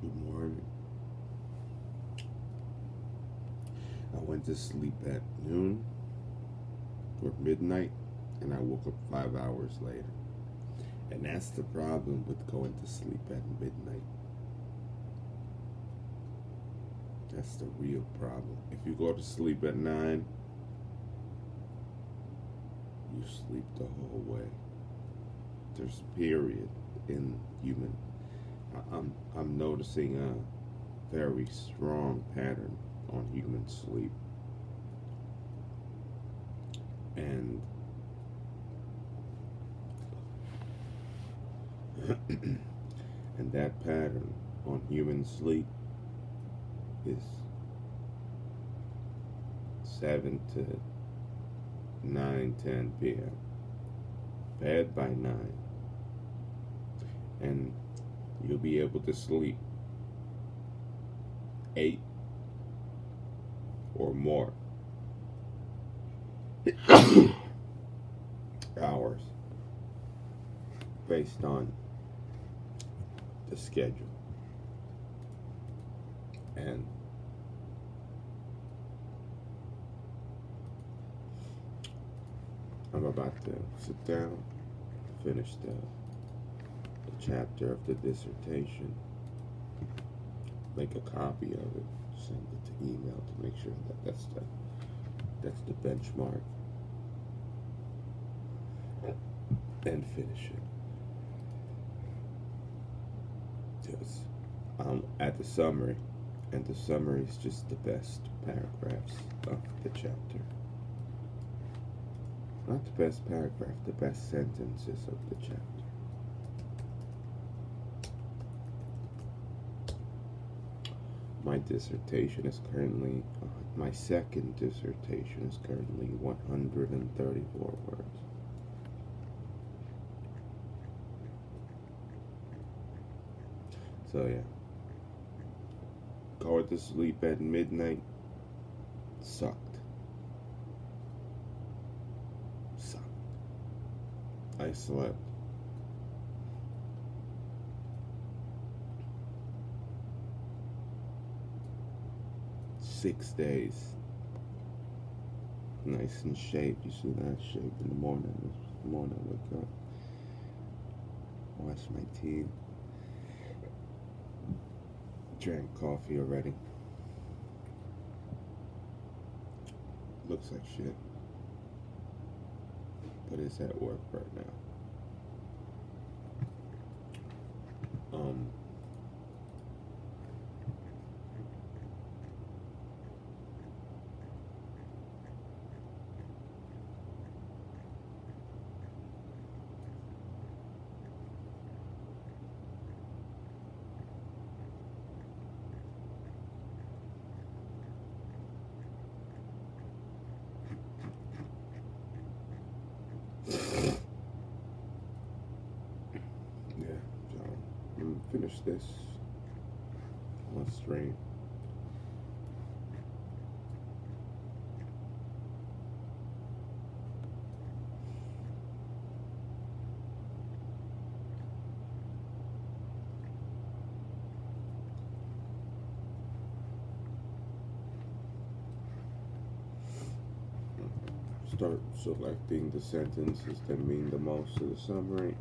Good morning. I went to sleep at noon or midnight, and I woke up 5 hours later. And that's the problem with going to sleep at midnight. That's the real problem. If you go to sleep at 9, you sleep the whole way. There's a period in human. I'm noticing a very strong pattern on human sleep, and and that pattern on human sleep is 7 to 9, 10 p.m. Bed by 9, and you'll be able to sleep 8 or more hours based on the schedule. And I'm about to sit down, finish the chapter of the dissertation, make a copy of it, send it to email to make sure that that's the benchmark, and finish it. Because I'm at the summary, and the summary is just the best paragraphs of the chapter. Not the best paragraph, the best sentences of the chapter. My dissertation is currently, my second dissertation is currently 134 words. So yeah, going to sleep at midnight sucked. I slept 6 days, nice and shaved. You see that shaved in the morning. This morning I wake up, wash my teeth, drank coffee already. Looks like shit, but it's at work right now. Yeah, so I'm gonna finish this on stream. Start selecting the sentences that mean the most to the summary.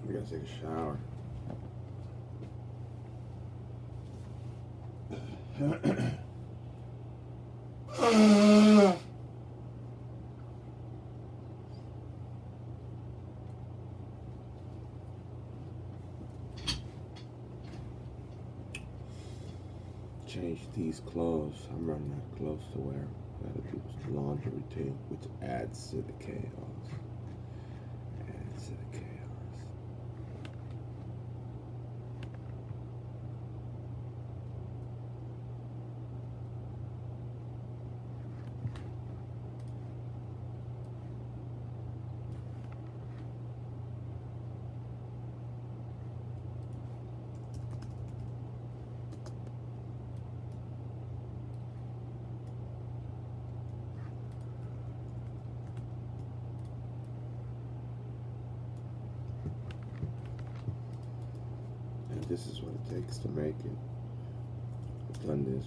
I gotta take a shower. Change these clothes. I'm running out of clothes to wear. Gotta do the laundry routine, which adds to the chaos. Adds to the chaos. And this is what it takes to make it. I've done this,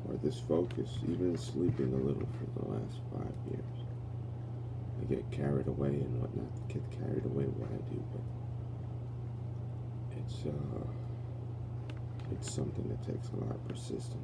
or this focus, even sleeping a little for the last 5 years. I get carried away and whatnot, get carried away what I do, but it's something that takes a lot of persistence.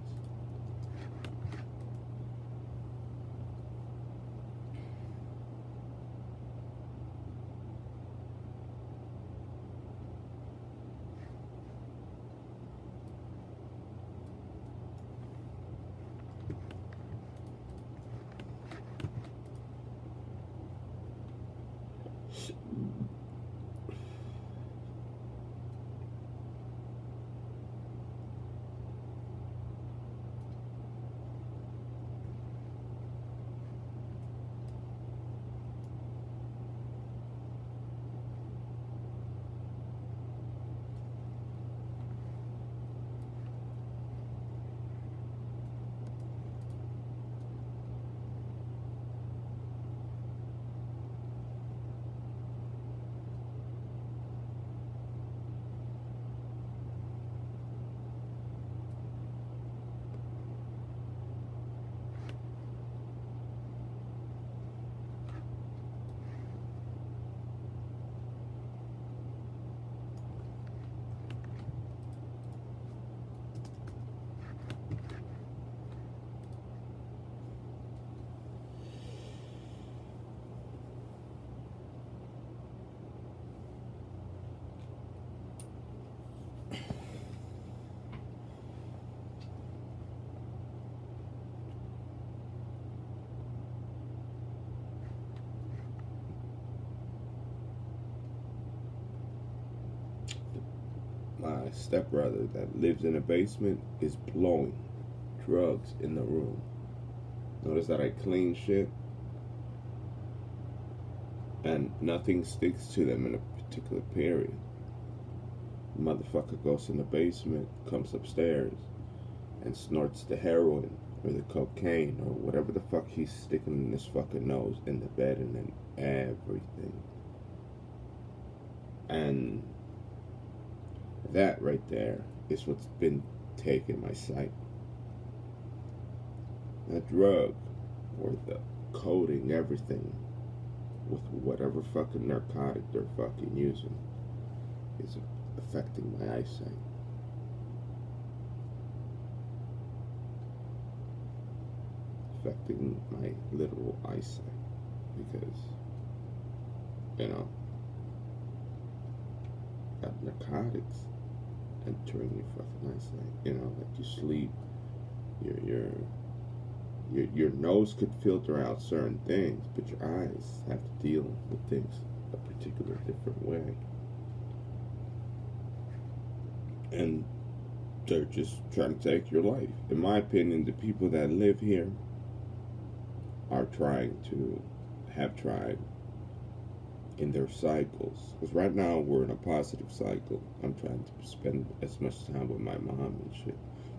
My stepbrother that lives in a basement is blowing drugs in the room. Notice that I clean shit and nothing sticks to them in a particular period. Motherfucker goes in the basement, comes upstairs, and snorts the heroin or the cocaine or whatever the fuck he's sticking in his fucking nose in the bed and in everything. And that right there is what's been taking my sight. That drug or the coating everything with whatever fucking narcotic they're fucking using is affecting my eyesight. Affecting my literal eyesight because, got narcotics entering your fucking eyesight. Like you sleep, your nose could filter out certain things, but your eyes have to deal with things a particular different way. And they're just trying to take your life. In my opinion, the people that live here have tried in their cycles. Because right now we're in a positive cycle. I'm trying to spend as much time with my mom and shit.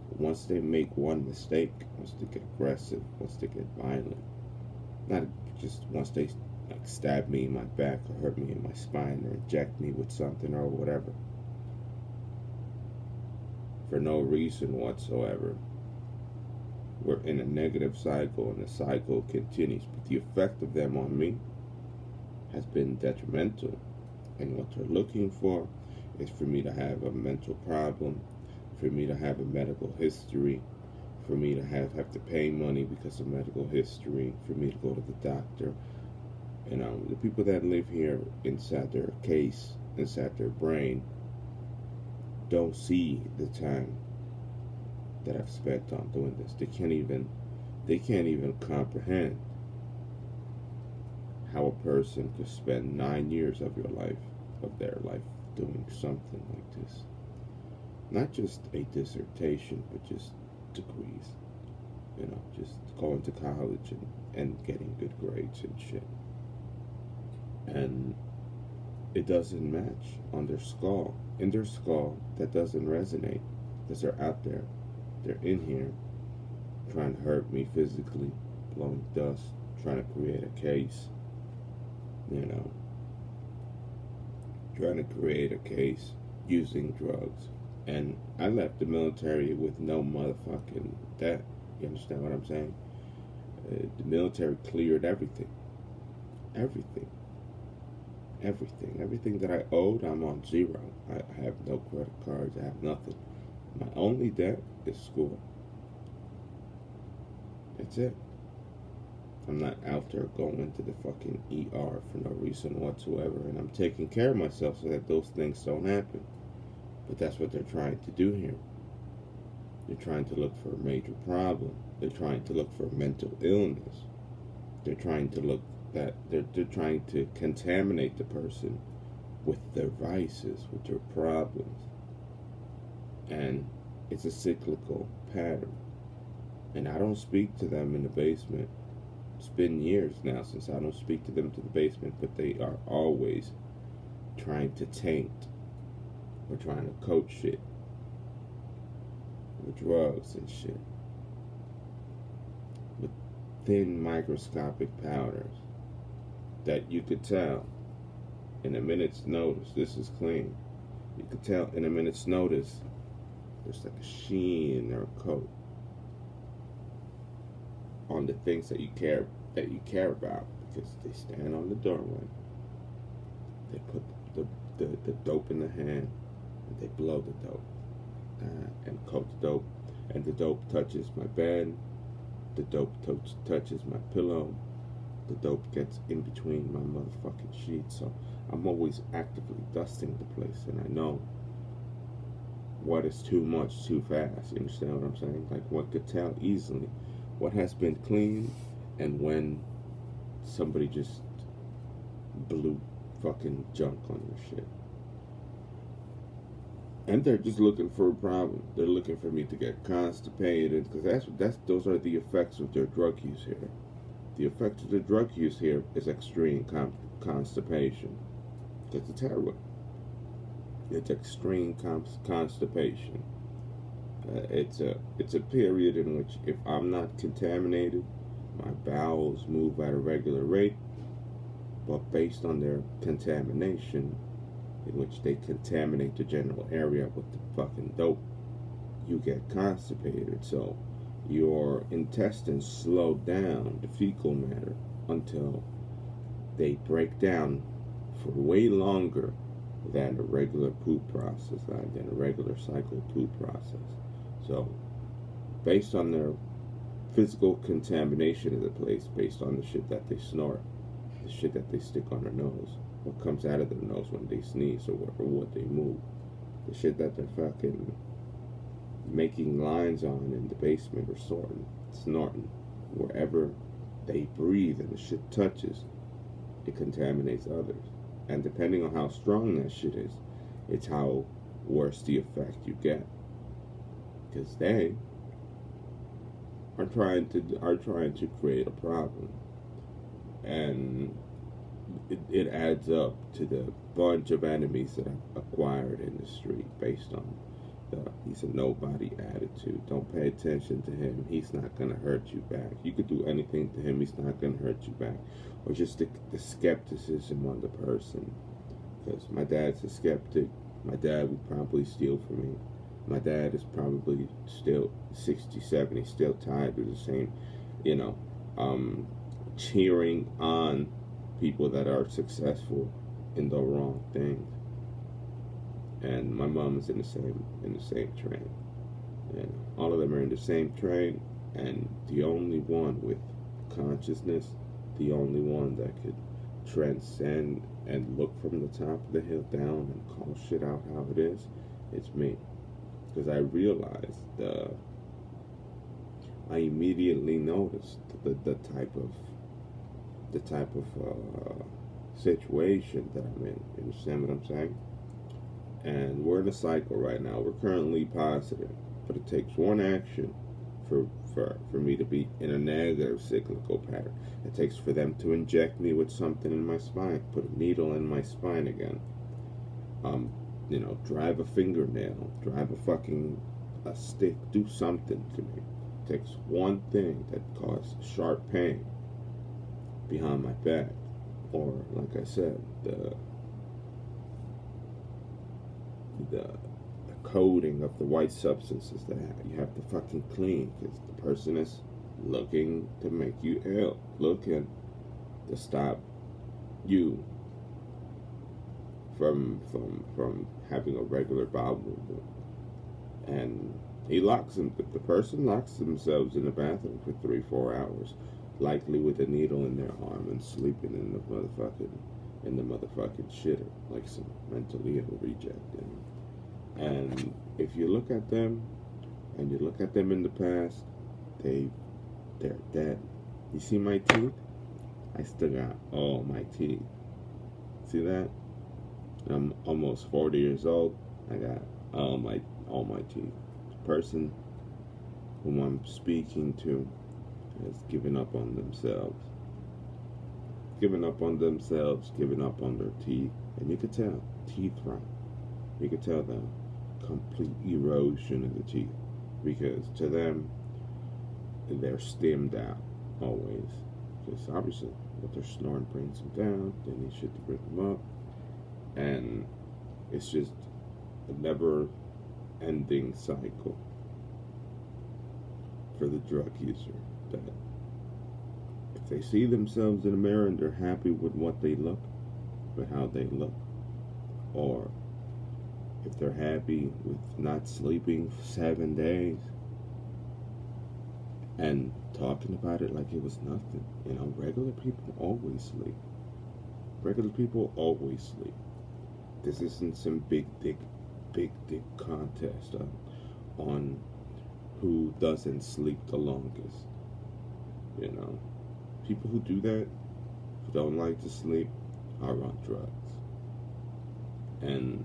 But once they make one mistake, once they get aggressive, once they get violent, not just once they stab me in my back or hurt me in my spine or inject me with something or whatever, for no reason whatsoever, we're in a negative cycle and the cycle continues. But the effect of them on me has been detrimental. And what they're looking for is for me to have a mental problem, for me to have a medical history, for me to have to pay money because of medical history, for me to go to the doctor. The people that live here inside their case, inside their brain, don't see the time that I've spent on doing this. They can't even comprehend how a person could spend 9 years of their life, doing something like this. Not just a dissertation, but just degrees. Just going to college and getting good grades and shit. And it doesn't match on their skull. In their skull, that doesn't resonate because they're out there. They're in here trying to hurt me physically, blowing dust, trying to create a case, trying to create a case using drugs. And I left the military with no motherfucking debt. You understand what I'm saying? The military cleared everything. Everything that I owed, I'm on zero. I have no credit cards. I have nothing. My only debt is school. That's it. I'm not out there going to the fucking ER for no reason whatsoever. And I'm taking care of myself so that those things don't happen. But that's what they're trying to do here. They're trying to look for a major problem. They're trying to look for mental illness. They're trying to look that they're trying to contaminate the person with their vices, with their problems. And it's a cyclical pattern. And I don't speak to them in the basement. It's been years now since I don't speak to them to the basement, but they are always trying to taint or trying to coat shit with drugs and shit. With thin microscopic powders that you could tell in a minute's notice, this is clean. You could tell in a minute's notice there's like a sheen in their coat on the things that you care about, because they stand on the doorway, they put the dope in the hand, and they blow the dope and coat the dope, and the dope touches my bed, the dope touches my pillow, the dope gets in between my motherfucking sheets. So I'm always actively dusting the place, and I know what is too much too fast. You understand what I'm saying? Like, one could tell easily what has been clean and when somebody just blew fucking junk on your shit. And they're just looking for a problem. They're looking for me to get constipated, because those are the effects of their drug use here. The effect of the drug use here is extreme constipation. It's heroin. It's extreme constipation. It's a period in which, if I'm not contaminated, my bowels move at a regular rate, but based on their contamination, in which they contaminate the general area with the fucking dope, you get constipated. So your intestines slow down the fecal matter until they break down for way longer than a regular poop process, than a regular cycle poop process. So based on their physical contamination of the place, based on the shit that they snort, the shit that they stick on their nose, what comes out of their nose when they sneeze, or what they move, the shit that they're fucking making lines on in the basement, or snorting, wherever they breathe and the shit touches, it contaminates others. And depending on how strong that shit is, it's how worse the effect you get. Because they are trying to create a problem, and it adds up to the bunch of enemies that I've acquired in the street based on he's a nobody attitude. Don't pay attention to him. He's not going to hurt you back. You could do anything to him. He's not going to hurt you back. Or just the skepticism on the person. Because my dad's a skeptic. My dad would probably steal from me. My dad is probably still 67. He's still tied to the same, cheering on people that are successful in the wrong things. And my mom is in the same train, and all of them are in the same train. And the only one with consciousness, the only one that could transcend and look from the top of the hill down and call shit out how it is, it's me. Because I immediately noticed the type of situation that I'm in. You understand what I'm saying? And we're in a cycle right now. We're currently positive, but it takes one action for me to be in a negative cyclical pattern. It takes for them to inject me with something in my spine, put a needle in my spine again. Drive a fingernail, drive a stick, do something to me. It takes one thing that causes sharp pain behind my back, or like I said, the coating of the white substances that you have to fucking clean, because the person is looking to make you ill, looking to stop you from having a regular bowel movement. And the person locks themselves in the bathroom for 3-4 hours, likely with a needle in their arm and sleeping in the motherfucking shitter like some mentally ill reject. And if you look at them, and you look at them in the past, they're dead. You see my teeth? I still got all my teeth. See that? I'm almost 40 years old. I got all my teeth. The person whom I'm speaking to has given up on themselves. Given up on themselves, given up on their teeth. And you could tell, teeth rot. You could tell the complete erosion of the teeth. Because to them, they're stemmed out, always. Because obviously, what they're snoring brings them down. They need shit to bring them up. And it's just a never-ending cycle for the drug user. That if they see themselves in a mirror and they're happy with what they look, with how they look, or if they're happy with not sleeping for 7 days and talking about it like it was nothing. Regular people always sleep. Regular people always sleep. This isn't some big dick contest on who doesn't sleep the longest. People who do that, who don't like to sleep, are on drugs. And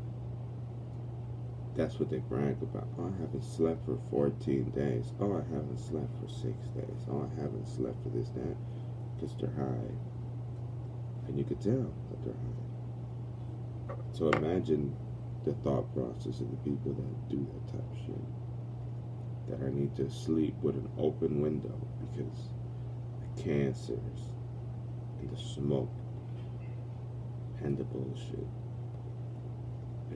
that's what they brag about. Oh, I haven't slept for 14 days. Oh, I haven't slept for 6 days. Oh, I haven't slept for this, that. Because they're high. And you could tell that they're high. So imagine the thought process of the people that do that type of shit. That I need to sleep with an open window because the cancers and the smoke and the bullshit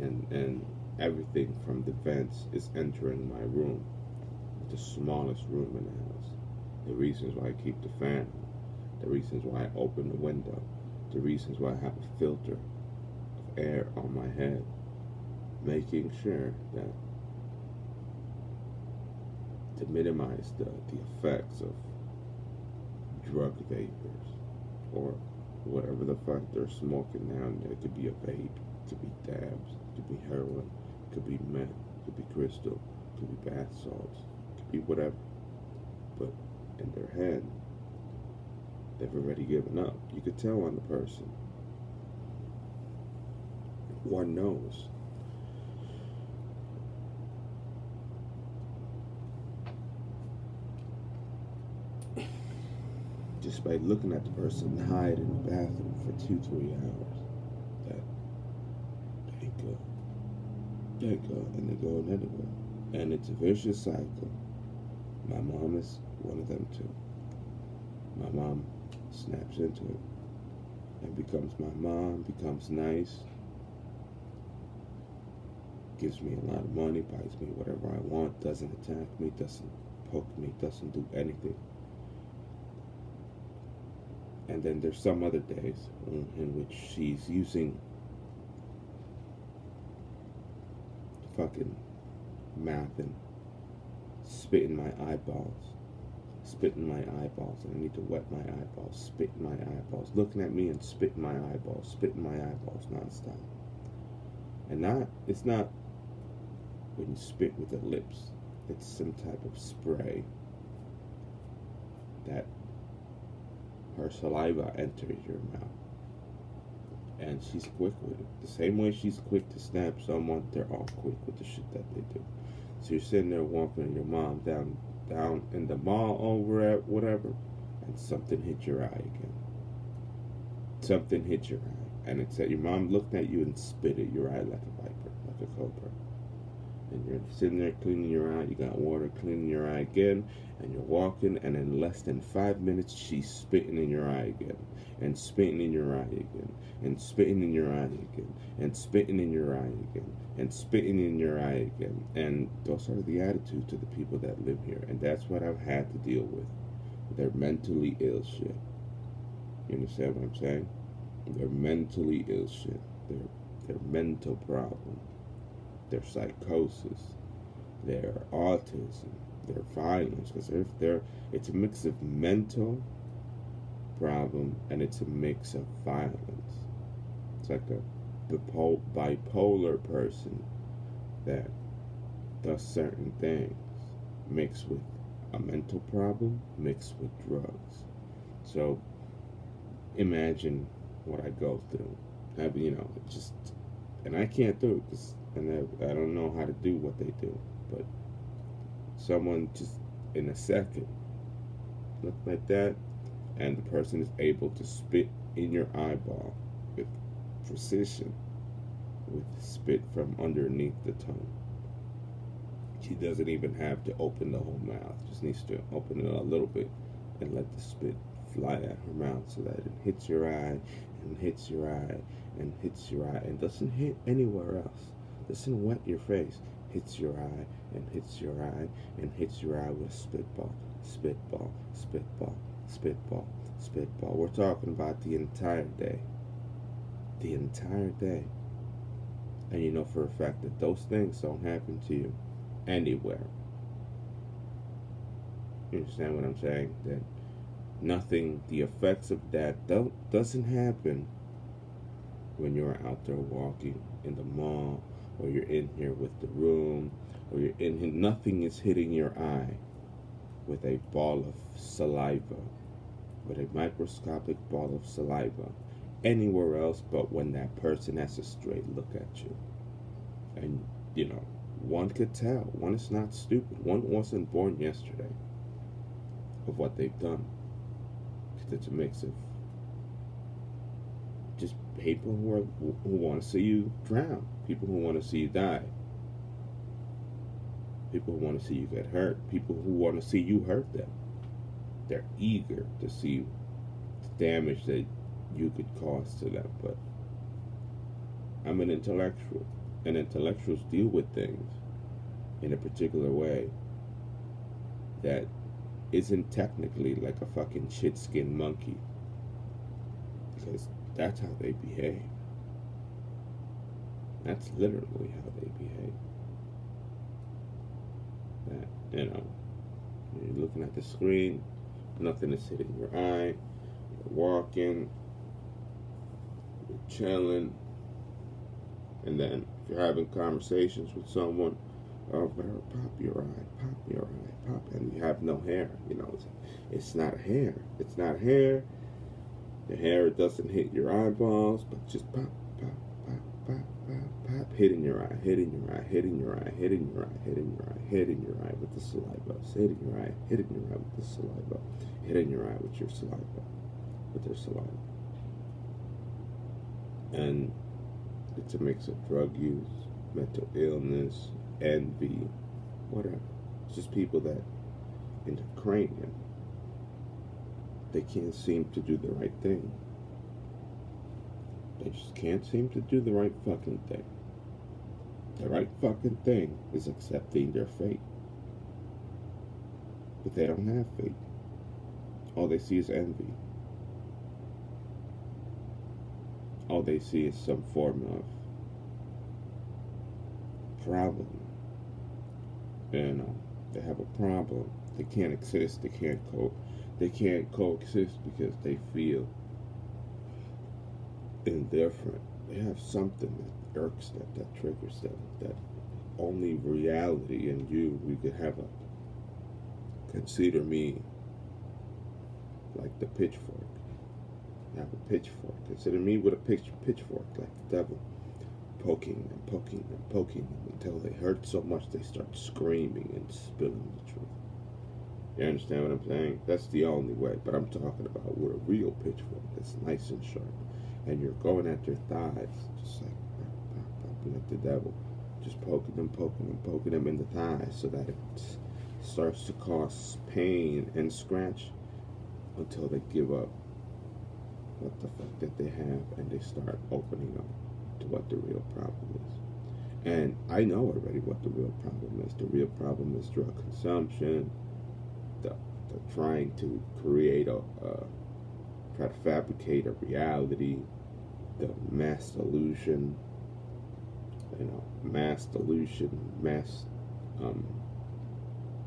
and everything from the vents is entering my room, the smallest room in the house. The reasons why I keep the fan on, the reasons why I open the window, the reasons why I have a filter of air on my head, making sure that to minimize the effects of drug vapors or whatever the fuck they're smoking now. It could be a vape, it could be dabs, it could be heroin, it could be meth, it could be crystal, it could be bath salts, it could be whatever. But in their head, they've already given up. You could tell on the person. One knows. Just by looking at the person hide in the bathroom for 2-3 hours, that they go, and they go anywhere. And it's a vicious cycle. My mom is one of them too. My mom snaps into it and becomes my mom, becomes nice, gives me a lot of money, buys me whatever I want, doesn't attack me, doesn't poke me, doesn't do anything. And then there's some other days in which she's using fucking mouth and spit in my eyeballs. Spit in my eyeballs, and I need to wet my eyeballs, spit in my eyeballs, looking at me and spit in my eyeballs, spit in my eyeballs nonstop. And it's not when you spit with the lips, it's some type of spray that her saliva enters your mouth. And she's quick with it. The same way she's quick to snap someone, they're all quick with the shit that they do. So you're sitting there walking with your mom down in the mall over at whatever, and something hit your eye again. Something hit your eye. And it's that your mom looked at you and spit at your eye like a viper, like a cobra. And you're sitting there cleaning your eye, you got water cleaning your eye again, and you're walking, and in less than 5 minutes, she's spitting in your eye again, and spitting in your eye again, and spitting in your eye again, and spitting in your eye again, and spitting in your eye again. And those are the attitudes of the people that live here, and that's what I've had to deal with. They're mentally ill shit. You understand what I'm saying? They're mentally ill shit. They're mental problems. Their psychosis, their autism, their violence, because it's a mix of mental problem and it's a mix of violence. It's like a bipolar person that does certain things mixed with a mental problem, mixed with drugs. So imagine what I go through. And I can't do it because I don't know how to do what they do, but someone just in a second look like that, and the person is able to spit in your eyeball with precision, with spit from underneath the tongue. She doesn't even have to open the whole mouth, just needs to open it a little bit and let the spit fly out her mouth so that it hits your eye and hits your eye and hits your eye and doesn't hit anywhere else. Doesn't wet your face. Hits your eye and hits your eye and hits your eye with spitball, spitball, spitball, spitball, spitball. We're talking about the entire day. The entire day. And you know for a fact that those things don't happen to you anywhere. You understand what I'm saying? That nothing, the effects of that doesn't happen when you're out there walking in the mall, or you're in here with the room, or you're in here, nothing is hitting your eye with a ball of saliva, with a microscopic ball of saliva, anywhere else but when that person has a straight look at you. And, one could tell. One is not stupid. One wasn't born yesterday of what they've done. Because it's a mix of just people who want to see you drown, people who want to see you die, people who want to see you get hurt, people who want to see you hurt them. They're eager to see the damage that you could cause to them. But I'm an intellectual, and intellectuals deal with things in a particular way that isn't technically like a fucking shit-skinned monkey, because that's how they behave. That's literally how they behave. That, you're looking at the screen, nothing is hitting your eye, you're walking, you're chilling, and then if you're having conversations with someone, whatever, pop your eye, and you have no hair. It's not hair. It's not hair. The hair doesn't hit your eyeballs, but just pop, pop, pop, pop, pop, pop, hitting your eye, hitting your eye, hitting your eye, hitting your eye, hitting your eye, hitting your eye with the saliva, hitting your eye, hitting your eye with the saliva, hitting your eye with your saliva, with their saliva. And it's a mix of drug use, mental illness, envy, whatever. It's just people that in the cranium, they can't seem to do the right thing. They just can't seem to do the right fucking thing. The right fucking thing is accepting their fate. But they don't have fate. All they see is envy. All they see is some form of problem. You know, they have a problem. They can't exist. They can't coexist because they feel indifferent. They have something that irks them, that triggers them, that only reality and we could have a, consider me like the pitchfork. I have a pitchfork. Consider me with a pitchfork, like the devil, poking and poking and poking them until they hurt so much they start screaming and spilling the truth. You understand what I'm saying? That's the only way. But I'm talking about with a real pitchfork that's nice and sharp, and you're going at their thighs, just like like the devil, just poking them in the thighs so that it starts to cause pain and scratch until they give up what the fuck that they have and they start opening up to what the real problem is. And I know already what the real problem is. The real problem is drug consumption, the trying to create try to fabricate a reality, the mass delusion, mass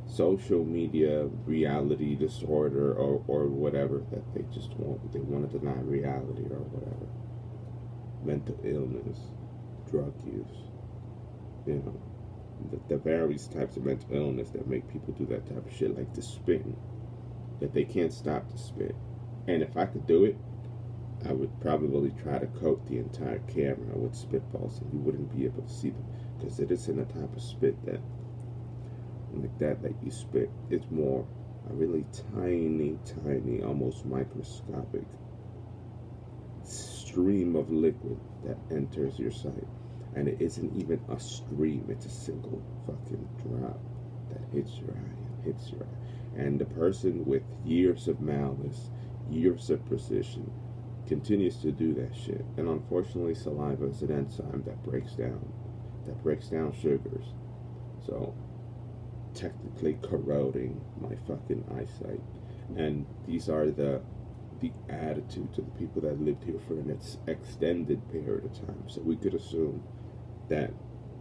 social media reality disorder or whatever that they just want. They want to deny reality or whatever. Mental illness, drug use, the various types of mental illness that make people do that type of shit, like the spitting, that they can't stop the spit. And if I could do it, I would probably try to coat the entire camera with spitballs and you wouldn't be able to see them, because it isn't a type of spit that you spit. It's more a really tiny, almost microscopic stream of liquid that enters your sight. And it isn't even a stream, it's a single fucking drop that hits your eye. And the person with years of malice, years of precision, continues to do that shit. And unfortunately, saliva is an enzyme that breaks down sugars. So technically corroding my fucking eyesight. And these are the attitudes of the people that lived here for an extended period of time. So we could assume that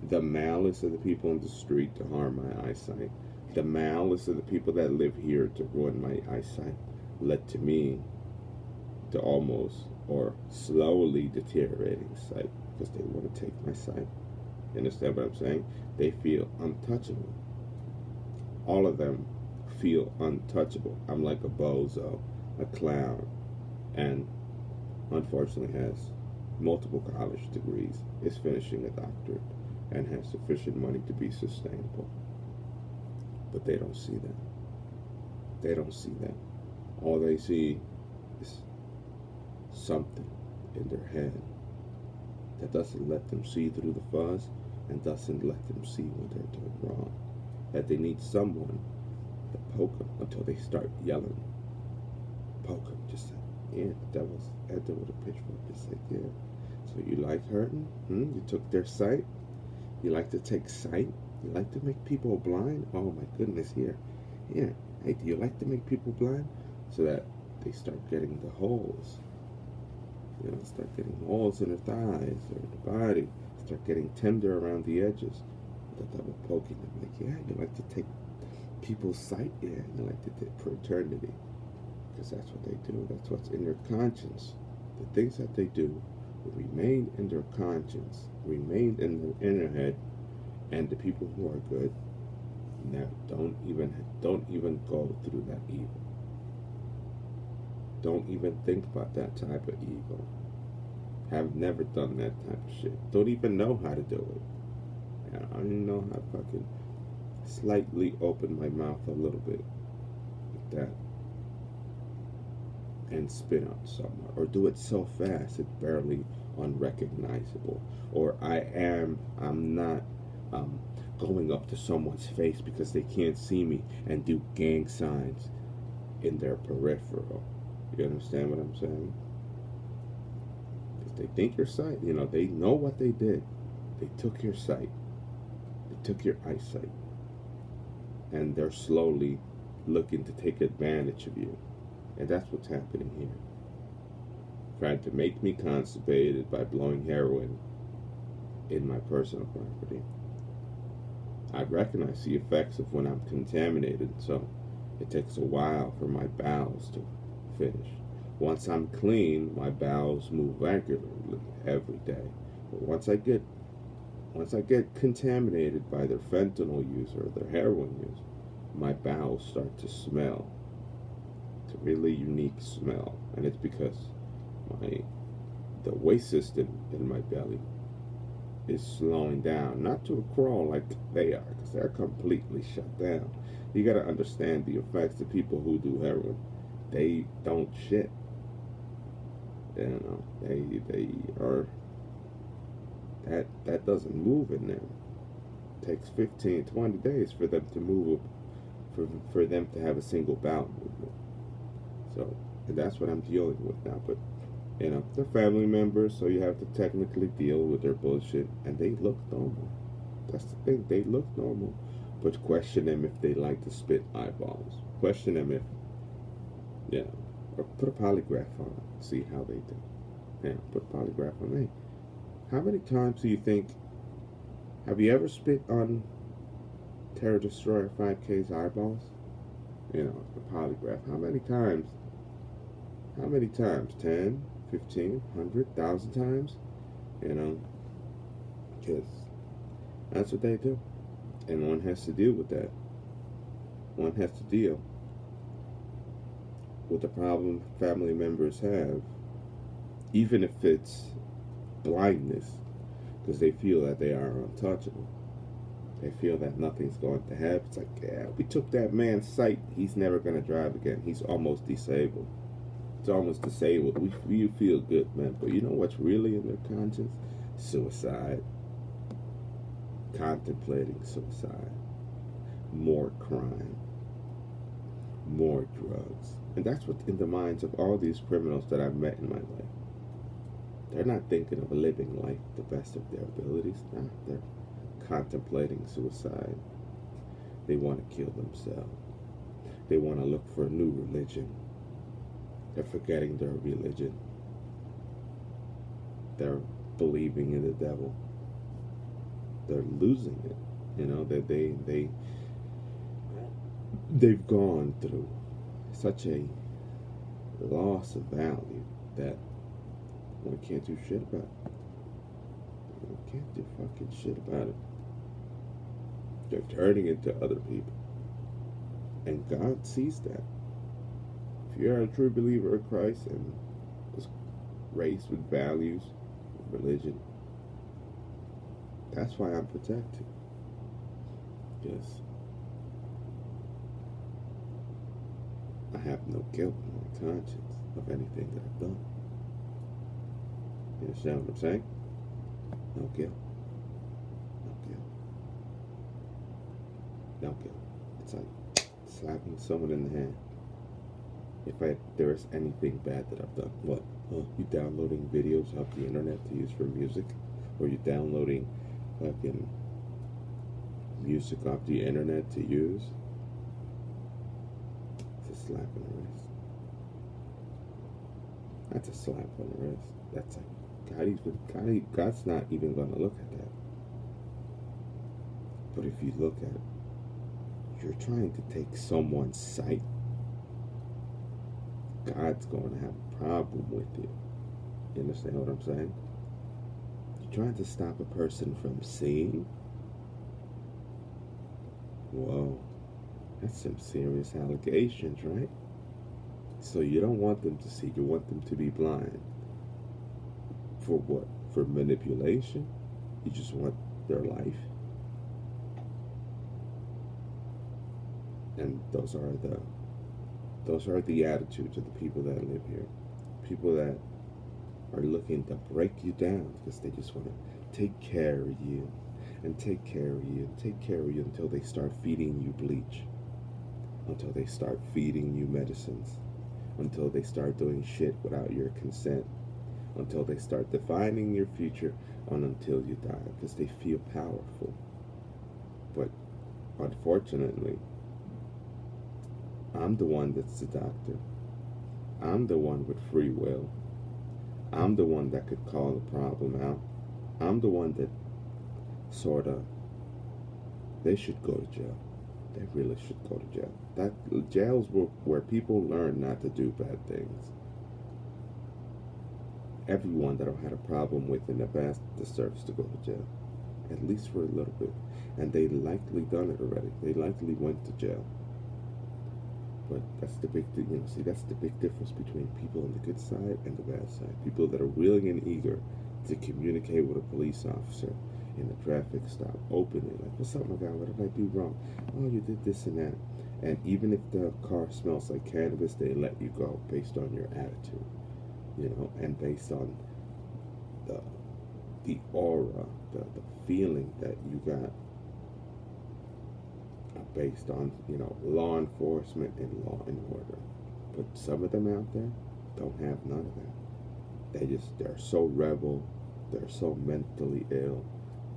the malice of the people on the street to harm my eyesight, the malice of the people that live here to ruin my eyesight, led to me to almost or slowly deteriorating sight, because they want to take my sight. You understand what I'm saying? They feel untouchable. All of them feel untouchable. I'm like a bozo, a clown, and unfortunately has multiple college degrees, is finishing a doctorate, and has sufficient money to be sustainable. But they don't see that. They don't see that. All they see is something in their head that doesn't let them see through the fuzz and doesn't let them see when they're doing wrong. That they need someone to poke them until they start yelling. Poke them, just like, yeah, the devil's at them with a pitchfork, just like, yeah. So you like hurting? You took their sight? You like to take sight? You like to make people blind? Oh my goodness, here. Hey, do you like to make people blind? So that they start getting the holes. Start getting holes in their thighs or the body. Start getting tender around the edges. The devil poking them, like, yeah, you like to take people's sight? Yeah, you like to take fraternity. Because that's what they do. That's what's in their conscience. The things that they do remain in their conscience, remain in their inner head, and the people who are good don't even go through that evil. Don't even think about that type of evil. Have never done that type of shit. Don't even know how to do it. I don't even know how to fucking slightly open my mouth a little bit like that and spit out somewhere, or do it so fast it's barely unrecognizable, or I'm not going up to someone's face because they can't see me and do gang signs in their peripheral. You understand what I'm saying? Because they think your sight, they know what they did. They took your sight. They took your eyesight. And they're slowly looking to take advantage of you. And that's what's happening here. Trying to make me constipated by blowing heroin in my personal property. I recognize the effects of when I'm contaminated, so it takes a while for my bowels to finish. Once I'm clean, my bowels move regularly every day. But once I get contaminated by their fentanyl use or their heroin use, my bowels start to smell. It's a really unique smell, and it's because the waste system in my belly is slowing down, not to a crawl like they are, because they're completely shut down. You got to understand the effects of people who do heroin. They don't shit. They are that doesn't move in them. It takes 15, 20 days for them to move, for them to have a single bowel movement. So, and that's what I'm dealing with now. But they're family members, so you have to technically deal with their bullshit, and they look normal. That's the thing, they look normal. But question them if they like to spit eyeballs. Question them if, or put a polygraph on them, see how they do. Put a polygraph on me. How many times do you think, have you ever spit on Terror Destroyer 5K's eyeballs? The polygraph. How many times? 10, 15, 100, 1,000 times? Because that's what they do. And one has to deal with that. One has to deal with the problem family members have, even if it's blindness, because they feel that they are untouchable. They feel that nothing's going to happen. It's like, we took that man's sight. He's never going to drive again. He's almost disabled. It's almost disabled. We feel good, man. But you know what's really in their conscience? Suicide. Contemplating suicide. More crime. More drugs. And that's what's in the minds of all these criminals that I've met in my life. They're not thinking of living life the best of their abilities. Nah, they're contemplating suicide. They want to kill themselves. They want to look for a new religion. They're forgetting their religion. They're believing in the devil. They're losing it. They've gone through such a loss of value that one can't do shit about it. One can't do fucking shit about it. They're turning it to other people. And God sees that. If you're a true believer of Christ and was raised with values, religion, that's why I'm protected. Yes. I have no guilt in my conscience of anything that I've done. You understand what I'm saying? No guilt. No guilt. No guilt. It's like slapping someone in the hand. If there is anything bad that I've done, what? You downloading videos off the internet to use for music? Or you downloading fucking music off the internet to use? It's a slap on the wrist. That's a slap on the wrist. That's like, God's not even going to look at that. But if you look at it, you're trying to take someone's sight. God's going to have a problem with it. You understand what I'm saying? You're trying to stop a person from seeing. Whoa, that's some serious allegations, right? So you don't want them to see, you want them to be blind. For what? For manipulation? You just want their life? And those are the attitudes of the people that live here. People that are looking to break you down because they just want to take care of you and take care of you and take care of you until they start feeding you bleach, until they start feeding you medicines, until they start doing shit without your consent, until they start defining your future until you die because they feel powerful. But unfortunately, I'm the one that's the doctor. I'm the one with free will. I'm the one that could call the problem out. I'm the one that sort of They should go to jail. They really should go to jail. Jails where people learn not to do bad things. Everyone that I've had a problem with in the past deserves to go to jail, at least for a little bit. And they likely done it already. They likely went to jail. But that's the big thing, see, that's the big difference between people on the good side and the bad side. People that are willing and eager to communicate with a police officer in a traffic stop openly, like, what's up, my guy, what did I do wrong? Oh, you did this and that. And even if the car smells like cannabis, they let you go based on your attitude, and based on the aura, the feeling that you got, based on, law enforcement and law and order. But some of them out there don't have none of that. They're so rebel, they're so mentally ill.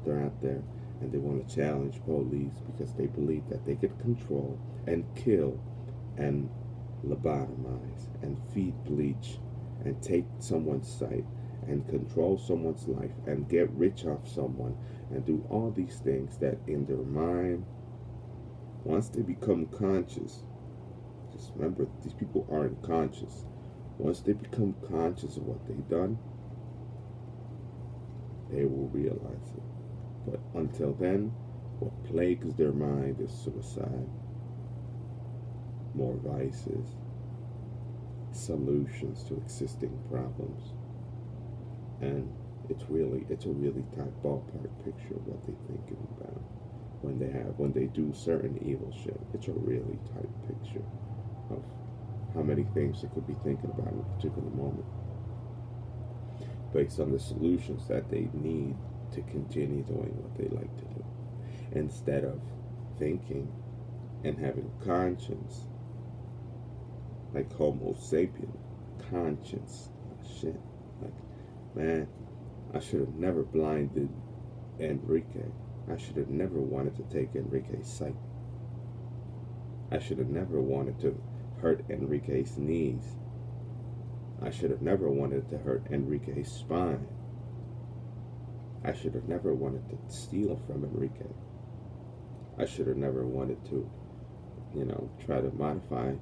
They're out there and they want to challenge police because they believe that they could control and kill and lobotomize and feed bleach and take someone's sight and control someone's life and get rich off someone and do all these things that in their mind, once they become conscious, just remember, these people aren't conscious. Once they become conscious of what they've done, they will realize it. But until then, what plagues their mind is suicide, more vices, solutions to existing problems. And it's a really tight ballpark picture of what they're thinking about when they do certain evil shit. It's a really tight picture of how many things they could be thinking about in a particular moment, based on the solutions that they need to continue doing what they like to do, instead of thinking and having conscience, like Homo sapien, conscience. Shit, like, man, I should have never blinded Enrique. I should have never wanted to take Enrique's sight. I should have never wanted to hurt Enrique's knees. I should have never wanted to hurt Enrique's spine. I should have never wanted to steal from Enrique. I should have never wanted to, try to modify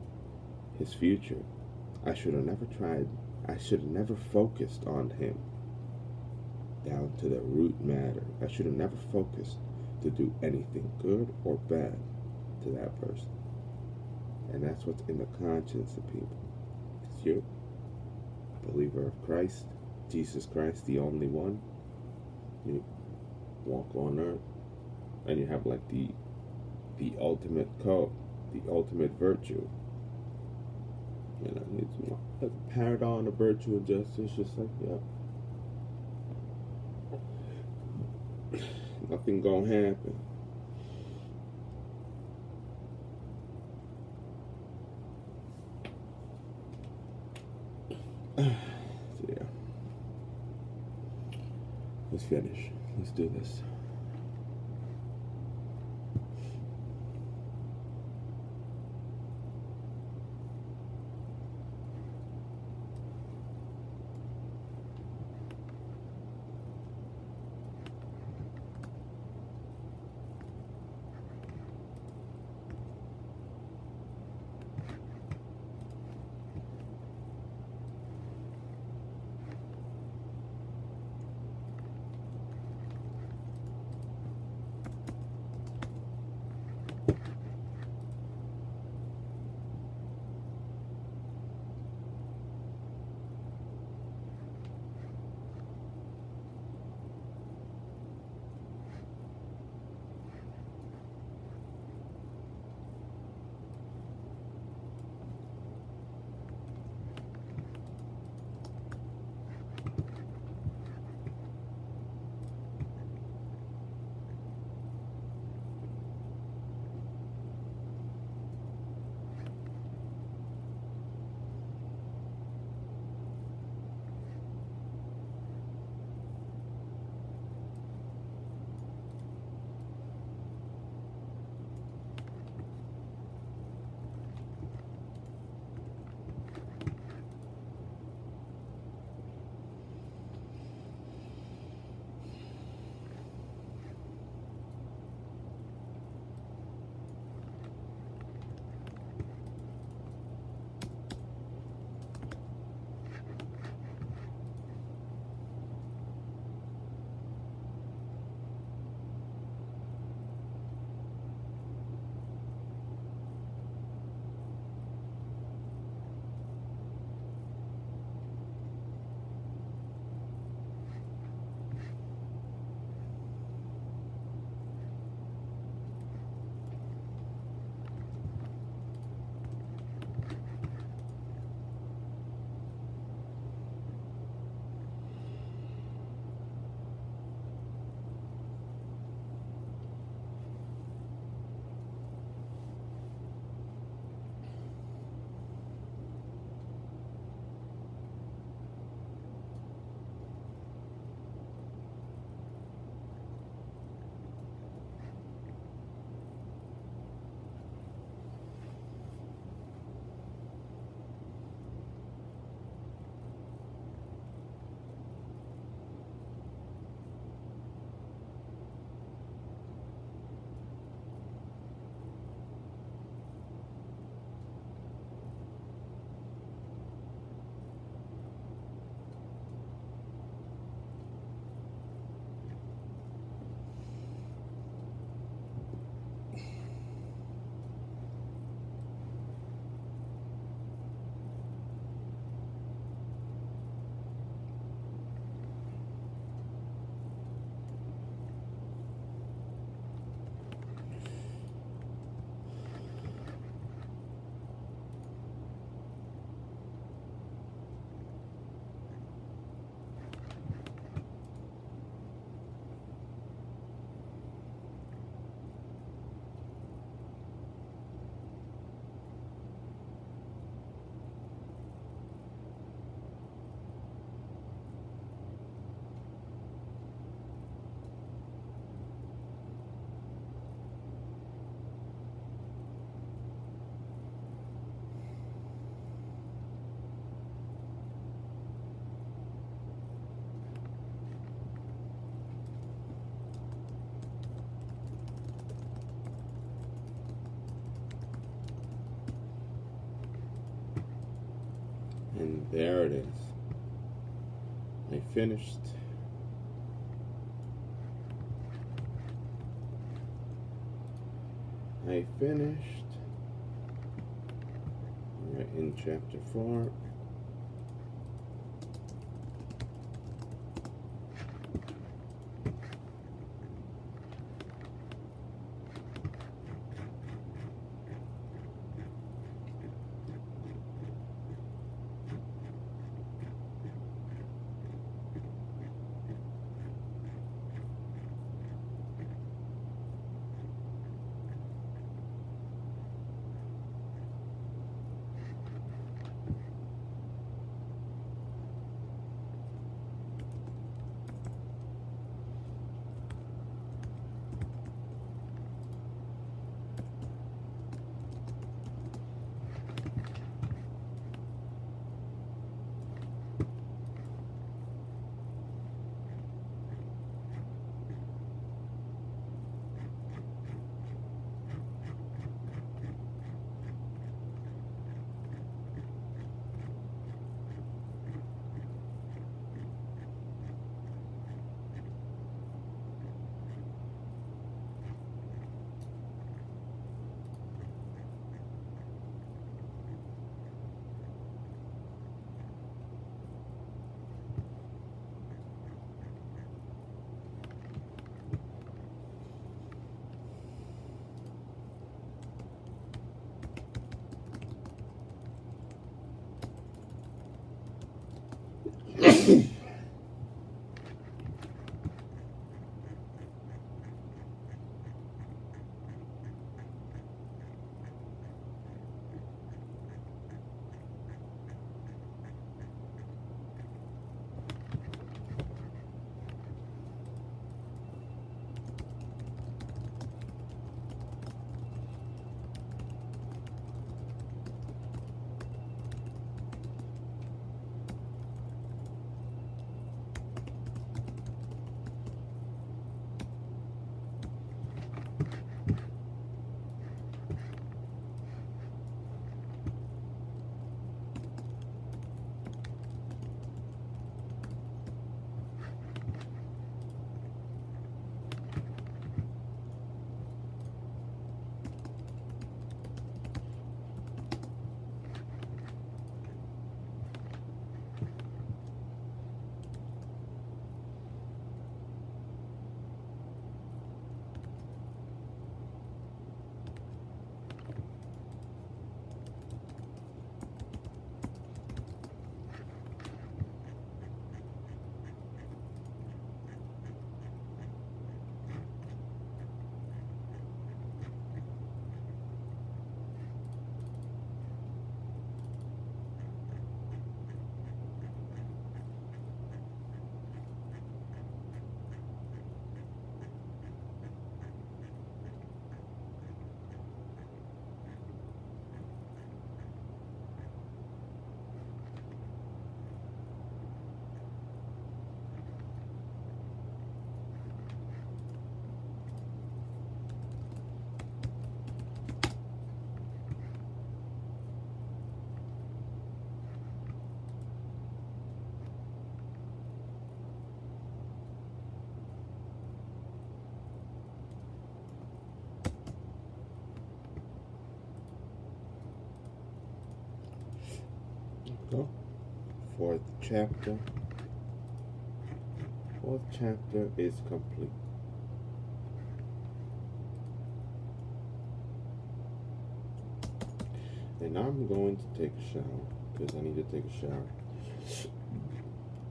his future. I should have never focused on him down to the root matter. I should have never focused to do anything good or bad to that person. And that's what's in the conscience of people. Because you're a believer of Christ, Jesus Christ, the only one. You walk on earth and you have like the ultimate code, the ultimate virtue. It's like a paradigm of virtue and justice, just like, nothing gonna happen. So yeah, let's finish. Let's do this. And there it is. I finished. We're in chapter 4. Go. Fourth chapter. Fourth chapter is complete. And I'm going to take a shower because I need to take a shower.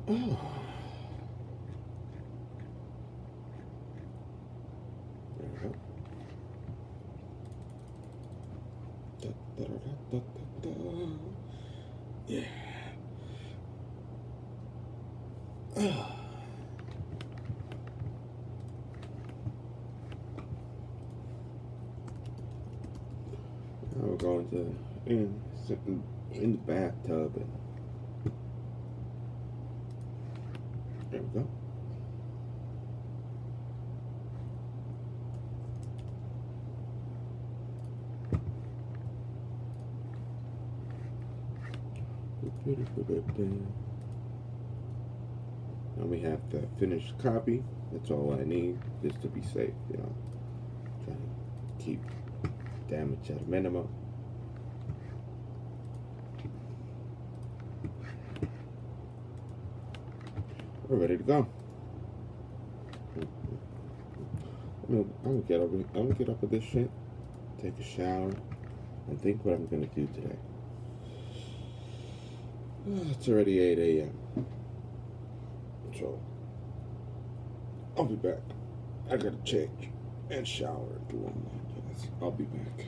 Oh. There we go. Da, da, da, da, da, da. Yeah. Now we're going to sit in the bathtub and there we go. Now we have the finished copy. That's all I need, just to be safe, you know. Trying to keep damage at a minimum. We're ready to go. I'm gonna get up with this shit, take a shower, and think what I'm gonna do today. It's already 8 a.m. So I'll be back. I gotta change and shower and do all that. Yes, I'll be back.